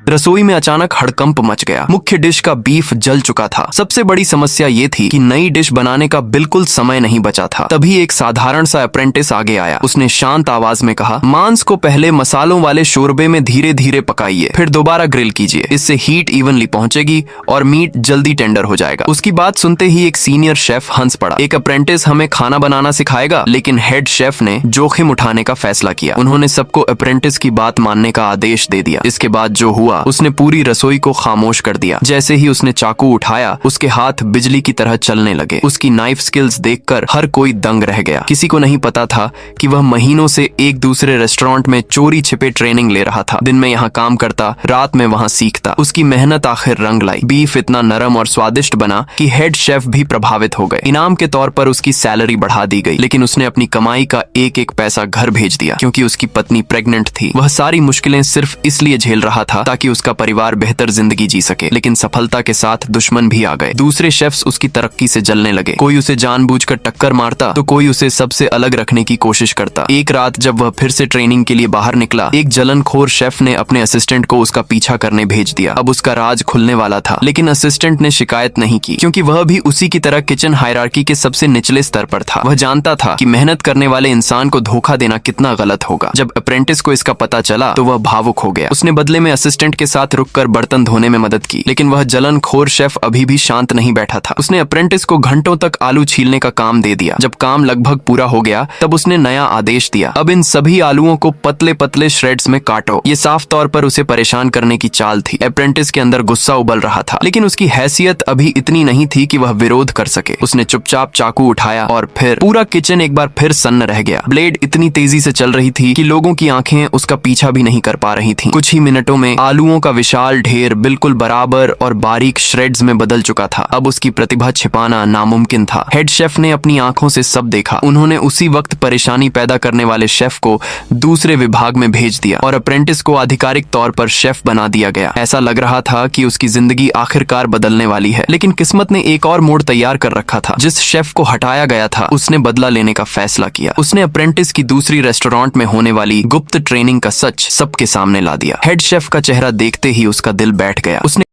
रसोई में अचानक हड़कंप मच गया। मुख्य डिश का बीफ जल चुका था। सबसे बड़ी समस्या ये थी कि नई डिश बनाने का बिल्कुल समय नहीं बचा था। तभी एक साधारण सा अप्रेंटिस आगे आया। उसने शांत आवाज में कहा, मांस को पहले मसालों वाले शोरबे में धीरे धीरे पकाइए, फिर दोबारा ग्रिल कीजिए। इससे हीट इवनली पहुंचेगी और मीट जल्दी टेंडर हो जाएगा। उसकी बात सुनते ही एक सीनियर शेफ हंस पड़ा। एक अप्रेंटिस हमें खाना बनाना सिखाएगा? लेकिन हेड शेफ ने जोखिम उठाने का फैसला किया। उन्होंने सबको अप्रेंटिस की बात मानने का आदेश दे दिया। इसके बाद जो हुआ, उसने पूरी रसोई को खामोश कर दिया। जैसे ही उसने चाकू उठाया, उसके हाथ बिजली की तरह चलने लगे। उसकी नाइफ स्किल्स देखकर हर कोई दंग रह गया। किसी को नहीं पता था कि वह महीनों से एक दूसरे रेस्टोरेंट में चोरी छिपे ट्रेनिंग ले रहा था। दिन में यहाँ काम करता, रात में वहाँ सीखता। उसकी मेहनत आखिर रंग लाई। बीफ इतना नरम और स्वादिष्ट बना कि हेड शेफ भी प्रभावित हो गए। इनाम के तौर पर उसकी सैलरी बढ़ा दी गई, लेकिन उसने अपनी कमाई का एक एक पैसा घर भेज दिया, क्योंकि उसकी पत्नी प्रेग्नेंट थी। वह सारी मुश्किलें सिर्फ इसलिए झेल रहा था ताकि उसका परिवार बेहतर जिंदगी जी सके। लेकिन सफलता के साथ दुश्मन भी आ गए। दूसरे शेफ्स उसकी तरक्की से जलने लगे। कोई उसे जानबूझकर टक्कर मारता तो कोई उसे सबसे अलग रखने की कोशिश करता। एक रात जब वह फिर से ट्रेनिंग के लिए बाहर निकला, एक जलनखोर शेफ ने अपने असिस्टेंट को उसका पीछा करने भेज दिया। अब उसका राज खुलने वाला था, लेकिन असिस्टेंट ने शिकायत नहीं की, क्योंकि वह भी उसी की तरह किचन हायरार्की के सबसे निचले स्तर पर था। वह जानता था कि मेहनत करने वाले इंसान को धोखा देना कितना गलत होगा। जब अप्रेंटिस को इसका पता चला तो वह भावुक हो गया। उसने बदले में असिस्टेंट के साथ रुककर बर्तन धोने में मदद की, लेकिन वह जलनखोर शेफ अभी भी शांत नहीं बैठा था। उसने अप्रेंटिस को घंटों तक आलू छीलने का काम दे दिया। जब काम लगभग पूरा हो गया, तब उसने नया आदेश दिया, अब इन सभी आलूओं को पतले पतले श्रेड्स में काटो। ये साफ तौर पर उसे परेशान करने की चाल थी। अप्रेंटिस के अंदर गुस्सा उबल रहा था, लेकिन उसकी हैसियत अभी इतनी नहीं थी कि वह विरोध कर सके। उसने चुपचाप चाकू उठाया और फिर पूरा किचन एक बार फिर सन्न रह गया। ब्लेड इतनी तेजी से चल रही थी कि लोगों की आंखें उसका पीछा भी नहीं कर पा रही थीं। कुछ ही मिनटों में आलूओं का विशाल ढेर बिल्कुल बराबर और बारीक श्रेड्स में बदल चुका था। अब उसकी प्रतिभा छिपाना नामुमकिन था। हेड शेफ ने अपनी आंखों से सब देखा। उन्होंने उसी वक्त परेशानी पैदा करने वाले शेफ को दूसरे विभाग में भेज दिया और अप्रेंटिस को आधिकारिक तौर पर शेफ बना दिया गया। ऐसा लग रहा था कि उसकी जिंदगी आखिरकार बदलने वाली है, लेकिन किस्मत ने एक और मोड़ तैयार कर रखा था। जिस शेफ को हटाया गया था, उसने बदला लेने का फैसला किया। उसने अप्रेंटिस की दूसरी रेस्टोरेंट में होने वाली गुप्त ट्रेनिंग का सच सबके सामने ला दिया। हेड शेफ का चेहरा देखते ही उसका दिल बैठ गया। उसने